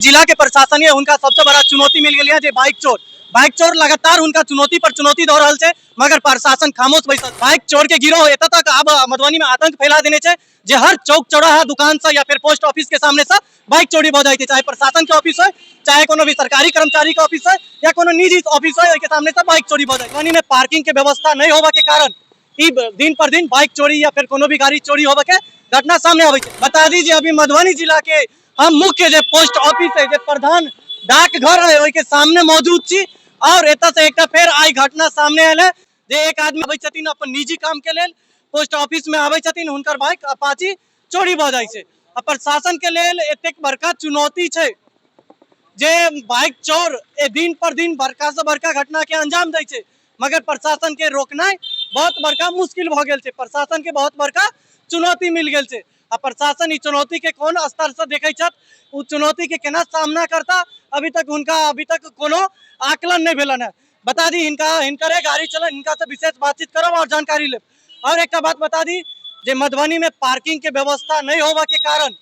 जिला के प्रशासन है उनका सबसे बड़ा चुनौती मिल गई है जे बाइक चोर लगातार उनका चुनौती पर चुनौती दे रहा है, मगर प्रशासन खामोश बैठल। बाइक चोर के गिरोह एत तक अब मधुबनी में आतंक फैला देने छे जे हर चौक चौराहा दुकान से या फिर पोस्ट ऑफिस के सामने से बाइक चोरी हो जाती है, चाहे प्रशासन के ऑफिस हो, चाहे कोनो भी सरकारी कर्मचारी के ऑफिस हो या कोनो निजी ऑफिस हो, के सामने से बाइक चोरी हो जाती है। मधुबनी में पार्किंग के व्यवस्था नहीं होने के कारण दिन पर दिन बाइक चोरी या फिर कोनो भी गाड़ी चोरी होवे के घटना सामने आवे छे। बता दीजिए अभी मधुबनी जिला के हम मुख्य जो पोस्ट ऑफिस है, जो प्रधान डाकघर है, वही के सामने मौजूद छी और एत से एक फिर आई घटना सामने आयल है जे एक आदमी आवे छथिन अपन निजी काम के लेल पोस्ट ऑफिस में आवे छथिन, हुनकर बाइक अपाची चोरी भ जाय छे। प्रशासन के लेल एतेक बड़का चुनौती छे जे बाइक चोर दिन पर दिन बड़का से बड़का घटना के अंजाम दै छे, मगर प्रशासन के रोकनाइ बहुत बड़का मुश्किल भ गेल छे। प्रशासन के बहुत बड़का चुनौती मिल गेल छे। प्रशासन इस चुनौती के कौन स्तर से देखे छत, उस चुनौती के केना सामना करता अभी तक कोनो आकलन नहीं भेलन है। बता दी हिनकरे गाड़ी चलन, इनका से विशेष बातचीत करब और जानकारी लेब। और एक बात बता दी जे मधुबनी में पार्किंग के व्यवस्था नहीं होवे के कारण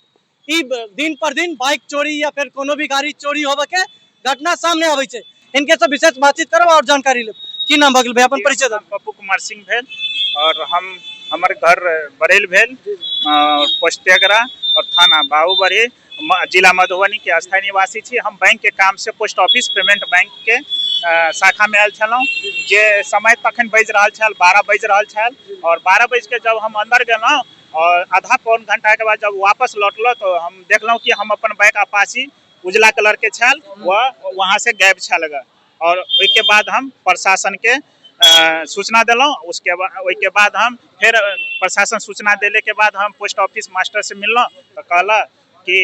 दिन पर दिन बाइक चोरी या फिर कोनो भी गाड़ी चोरी होवे के घटना सामने आवे छे। इनके से विशेष बातचीत करब और जानकारी लेब। की नाम भगल भाई अपन परिचय दे। पप्पू कुमार सिंह भेल और हमारे घर बरेल भेल, पोस्ट तेगरा और थाना बाबूबड़ी, जिला मधुबनी के स्थायी निवासी छी। हम बैंक के काम से पोस्ट ऑफिस पेमेंट बैंक के शाखा में आयल छलौं जे समय तखन बज रहा छल 12 बज रहा छल और 12 बज के जब हम अंदर गेलौं और आधा पौन घंटा के बाद जब वापस लौटलो तो हम देखलौं कि हम अपन बाइक अपाची उजला कलर के छल वहाँ से गायब छल और उसके बाद हम प्रशासन के सूचना दिलों। उसके बाद हम फिर प्रशासन सूचना देने के बाद हम पोस्ट ऑफिस मास्टर से मिललों तो कहला कि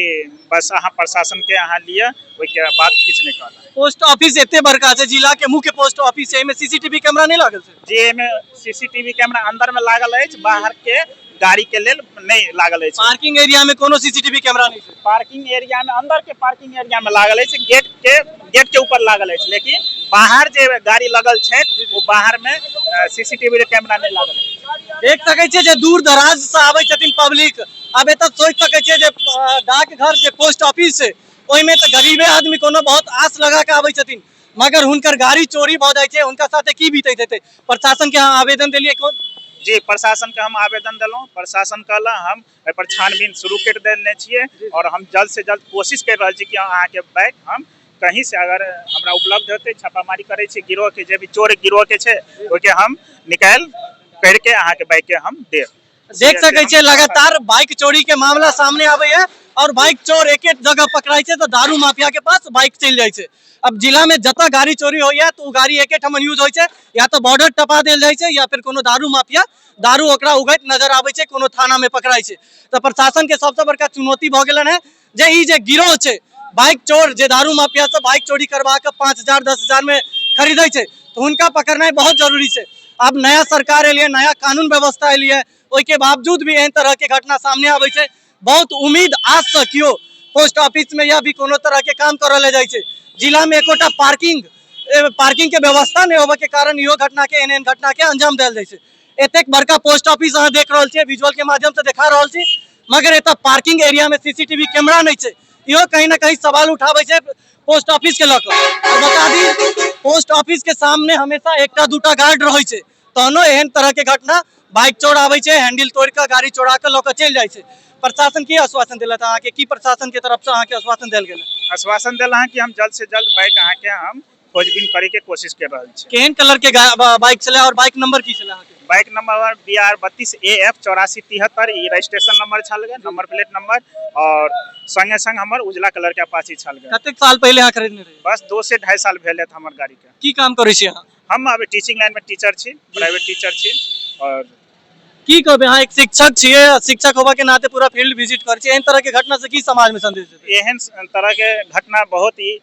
बस अहाँ प्रशासन के अहाँ लिए उसके बाद किछ नहीं कहला। पोस्ट ऑफिस एते बड़का है, जिला के मुख्य पोस्ट ऑफिस है, में सीसीटीवी कैमरा नहीं लागल है जी। में सीसीटीवी कैमरा अंदर में लागल है, बाहर के गाड़ी के लेल नहीं लागल है। पार्किंग एरिया में कोनो सीसीटीवी कैमरा नहीं है। पार्किंग एरिया में अंदर के पार्किंग एरिया में लागल है, गेट के ऊपर लागल है, लेकिन बाहर जे गाड़ी लगल है वो बाहर में सीसीटीवी कैमरा नहीं लागल है। देख सके छे जे दूर दराज से आवे छथिन पब्लिक, अब एत सोच सके छे जे डाकघर जे पोस्ट ऑफिस है ओई में तो गरीबे आदमी कोनो बहुत आस लगा के आवे छथिन, मगर हुनकर गाड़ी चोरी भ जाय छे, हुनका साथे की बीतैत हेतै। प्रशासन के आवेदन देलिए कौन जी? प्रशासन के हम आवेदन दिलों, प्रशासन कहला हम ए पर छानबीन शुरू कर देने छिए और हम जल्द से जल्द कोशिश कर रहल छी कि अहाँ के बाइक हम कहीं से अगर हमरा उपलब्ध होते छापामारी करे छी, गिरोह के जे भी चोर गिरोह के छे ओके हम निकाल करके अहाँ के बाइक के हम देब। देख सके छे लगातार बाइक चोरी के मामला सामने आवे है और बाइक चोर एक जगह पकड़ाई छे तो दारू माफिया के पास बाइक चल जाय छे। अब जिला में जत गाड़ी चोरी होइया तो गाड़ी एक ठमन यूज होय छे, या तो बॉर्डर टपा देल जाय छे या फिर कोनो दारू माफिया दारू ओकरा उगैत नजर आवे छे, कोनो थाना में पकड़ाई छे। तो प्रशासन के सबसे बड़का चुनौती भ गेलन है जे ई जे गिरोह छे बाइक चोर जे दारू माफिया से बाइक चोरी करवा के 5000 10,000 में खरीदै छे, तो उनका पकड़ना बहुत जरूरी छे। अब नया सरकार एलिए, नया कानून व्यवस्था एलिए, ओके बावजूद भी एहन तरह के घटना सामने आवे छे। बहुत उम्मीद आज से कियो पोस्ट ऑफिस में या भी कोनो तरह के काम करले जाय छे। जिला में एकोटा पार्किंग के व्यवस्था नहीं होवे के कारण इहो घटना के एहन घटना के अंजाम देल जाय छे। एतेक बड़का पोस्ट ऑफिस अहाँ देख रहल छियै, विजुअल के माध्यम से देखा रहल छी, मगर एत पार्किंग एरिया में सीसीटीवी कैमरा नहीं छे। इहो कहीं ना कहीं सवाल उठावे छे पोस्ट ऑफिस के लक। और बता दी पोस्ट ऑफिस के सामने हमेशा एकटा दूटा गार्ड रहे छे, तहनो एहन तरह के घटना बाइक चोर आवे छे, हैंडल तोड़ के गाड़ी चोरा के लक चल जाय छे। प्रशासन की आश्वासन दिलत अहाँ के, की प्रशासन के तरफ से अहाँ के आश्वासन देल गेल? आश्वासन दिला है कि हम जल्द से जल्द बाइक अहाँ के हम खोजबीन करे के कोशिश कर रहल छी। केहन कलर के बाइक चले और बाइक नंबर की चले अहाँ के? बाइक नंबर BR 32 AF 8473 ई रजिस्ट्रेशन नंबर छल गे, नंबर प्लेट नंबर और संगे संग हमर उजला कलर के अपाची छल गे। कतेक साल पहले अहाँ खरीदने रही? बस 2 से 2.5 साल भेल है हमर गाड़ी के। की काम करै छी अहाँ? हम अभी टीचिंग लाइन में टीचर छी, प्राइवेट टीचर छी। और की कहबे अहाँ एक शिक्षक छियै, शिक्षक होबा के नाते पूरा फील्ड विजिट कर छी, एहन तरह के घटना से की समाज में संदेश देते? एहन तरह के घटना बहुत ही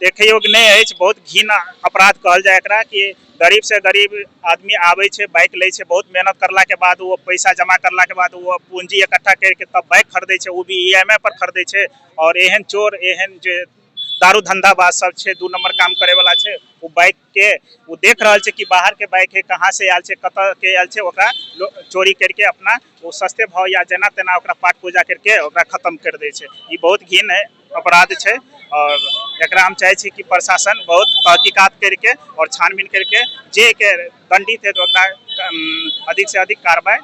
देखे योग्य नहीं है, बहुत घिन अपराध कहल जाए एकरा कि गरीब से गरीब आदमी आवे छे, बाइक ले छे, बहुत मेहनत करला के बाद वो पैसा जमा करला के बाद वो पूंजी इकट्ठा करके तब बाइक खरीदे छे, वो भी EMI पर खरीदे छे। और एहन चोर एहन जे दारू धंधाबाज सब छे, 2 नंबर काम करे वाला छे, वो बाइक के वो देख रहल छे कि बाहर के बाइक है, कहाँ से आयल छे, कत के आयल छे, ओकरा चोरी करके अपना वो सस्ते भाव या जना तना ओकरा पाट पूजा करके ओकरा खत्म कर दे छे। ई बहुत घिन है अपराध है और एकरा हम चाहे छी कि प्रशासन बहुत तहकीकात करके और छानबीन करके जे के दंडित है तो एकरा अधिक से अधिक कार्रवाई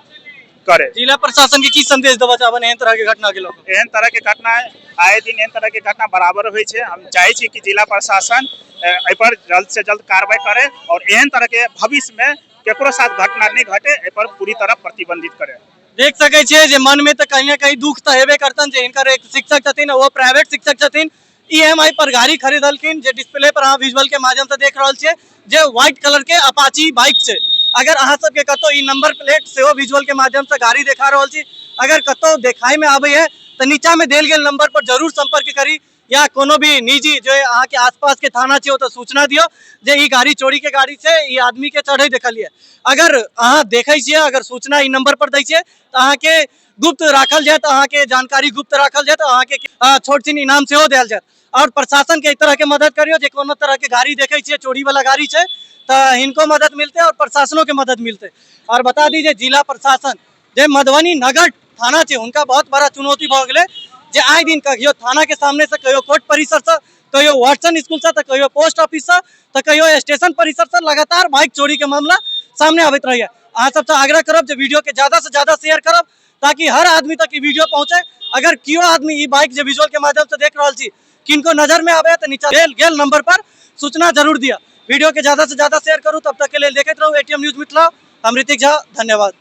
करे। जिला प्रशासन के की संदेश देबा चाहबन एहन तरह के घटना के लोग एहन तरह के घटना आए दिन एहन तरह के घटना बराबर होइ छै। हम चाहे छी कि जिला प्रशासन एहि पर जल्द से जल्द कार्रवाई करे और एहन तरह के भविष्य में केकरो साथ घटना नहीं घटे एहि पर पूरी तरह प्रतिबंधित करे। देख सके छे जे मन में तो कहीं ना कहीं दुख तो हेबे करतन जे इनकर एक शिक्षक छथिन वो प्राइवेट शिक्षक छथिन ईएमआई पर गाड़ी खरीदलखिन जे डिस्प्ले पर अहाँ विजुअल के माध्यम से देख रहल छियै जे व्हाइट कलर के अपाची बाइक छै। अगर अहाँ सबके कतौ ई नंबर प्लेट सेहो विजुअल के माध्यम से गाड़ी देखा रहल छी अगर कतौ देखाई में आबै है तो नीचा में देल गेल नंबर पर जरूर संपर्क करी या कोनो भी निजी जो अहाँ के आसपास के थाना छै ओतऽ सूचना दियो जे ई गाड़ी चोरी के गाड़ी छै ई आदमी के चढ़े देखलिए। अगर अहाँ देखै छियै अगर सूचना ई नंबर पर दै छियै तो अहाँ के गुप्त राखल जाए अहाँ के जानकारी गुप्त राखल जाए अहाँ के छोट छिन इनाम सेहो देल जाए और प्रशासन के इस तरह के मदद करियो जे कोनो तरह के गाड़ी देखै छियै चोरी वाला गाड़ी छै तो इनको मदद मिलते और प्रशासनों के मदद मिलते। और बता दीजिए जिला प्रशासन जे मधुबनी नगर थाना छै उनका बहुत बड़ा चुनौती भ गेलै जे आए दिन कहियो थाना के सामने से कहियो कोर्ट परिसर से कहियो वाटसन स्कूल से तो कहियो पोस्ट ऑफिस से तो कहियो स्टेशन परिसर से लगातार बाइक चोरी के मामला सामने आबैत रहैया। अहाँ सबसे आग्रह करब जे वीडियो के ज्यादा से ज्यादा शेयर करब ताकि हर आदमी तक ई वीडियो पहुंचे। अगर कियो आदमी ई बाइक जे विजुअल के माध्यम से देख रहल छी किनको नजर में आवे तो नीचा गेल नंबर पर सूचना जरूर दिया। वीडियो के ज्यादा से ज्यादा शेयर करूँ तब तक के लिए देखते रहूँ एटीएम न्यूज मिथिला। हम ऋतिक झा, धन्यवाद।